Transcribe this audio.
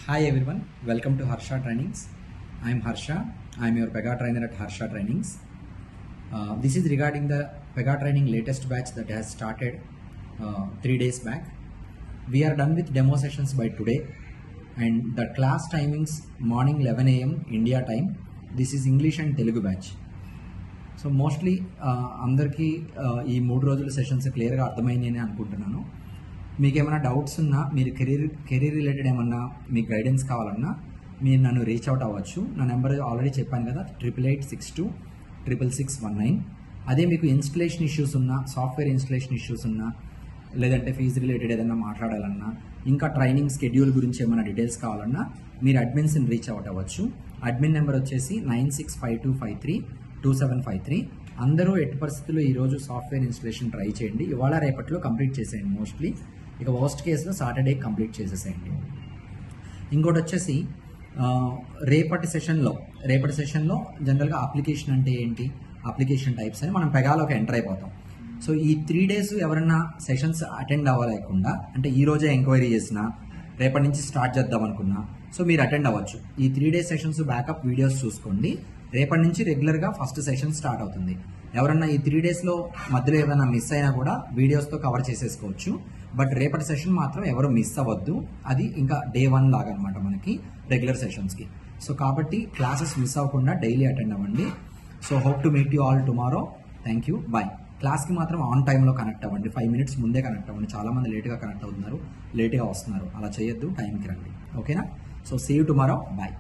Hi everyone, welcome to Harsha Trainings. I am Harsha. I am your Pega trainer at Harsha Trainings. This is regarding the Pega training latest batch that has started 3 days back. We are done with demo sessions by today, and the class timings morning 11 a.m. India time. This is English and Telugu batch. So mostly అందరికీ ఈ 3 రోజుల sessions క్లియర్గా అర్థమైంది అని అనుకుంటున్నాను. మీకు ఏమైనా doubts ఉన్నా, మీరు కెరీర్ రిలేటెడ్ ఏమన్నా మీకు గైడెన్స్ కావాలన్నా మీరు నన్ను రీచ్ అవుట్ అవ్వచ్చు. నా నెంబర్ ఆల్రెడీ చెప్పాను కదా, 8882666619. అదే మీకు ఇన్స్టలేషన్ ఇష్యూస్ ఉన్నా, సాఫ్ట్వేర్ ఇన్స్టలేషన్ ఇష్యూస్ ఉన్నా, లేదంటే ఫీజు రిలేటెడ్ ఏదైనా మాట్లాడాలన్నా, ఇంకా ట్రైనింగ్ స్కెడ్యూల్ గురించి ఏమైనా డీటెయిల్స్ కావాలన్నా మీరు అడ్మిన్స్ని రీచ్ అవుట్ అవ్వచ్చు. అడ్మిన్ నెంబర్ వచ్చేసి 9652532753. అందరూ ఎట్టి పరిస్థితుల్లో ఈరోజు సాఫ్ట్వేర్ ఇన్స్టలేషన్ ట్రై చేయండి. ఇవాళ రేపట్లో కంప్లీట్ చేసేయండి. మోస్ట్లీ ఇక వర్స్ట్ కేసులో సాటర్డే కంప్లీట్ చేసేసేయండి. ఇంకోటి వచ్చేసి రేపటి సెషన్లో జనరల్గా అప్లికేషన్ అంటే ఏంటి, అప్లికేషన్ టైప్స్ అని మనం పెగాలోకి ఎంటర్ అయిపోతాం. సో ఈ 3 days ఎవరన్నా సెషన్స్ అటెండ్ అవ్వలేకుండా, అంటే ఈ రోజే ఎంక్వైరీ చేసినా రేపటి నుంచి స్టార్ట్ చేద్దాం అనుకున్నా, సో మీరు అటెండ్ అవ్వచ్చు. ఈ 3 days సెషన్స్ బ్యాకప్ వీడియోస్ చూసుకోండి. రేపటి నుంచి రెగ్యులర్గా ఫస్ట్ సెషన్ స్టార్ట్ అవుతుంది. ఎవరన్నా ఈ 3 daysలో మధ్యలో ఏదైనా మిస్ అయినా కూడా వీడియోస్తో కవర్ చేసేసుకోవచ్చు. బట్ రేపటి సెషన్ మాత్రం ఎవరు మిస్ అవ్వద్దు. అది ఇంకా day 1 లాగా అనమాట మనకి రెగ్యులర్ సెషన్స్కి. సో కాబట్టి క్లాసెస్ మిస్ అవ్వకుండా డైలీ అటెండ్ అవ్వండి. So hope to meet you all tomorrow. Thank you, bye. క్లాస్కి మాత్రం ఆన్ టైంలో కనెక్ట్ అవ్వండి. 5 minutes ముందే కనెక్ట్ అవ్వండి. చాలామంది లేట్గా కనెక్ట్ అవుతున్నారు, లేట్గా వస్తున్నారు. అలా చేయొద్దు, టైంకి రండి. ఓకేనా? So see you tomorrow, bye.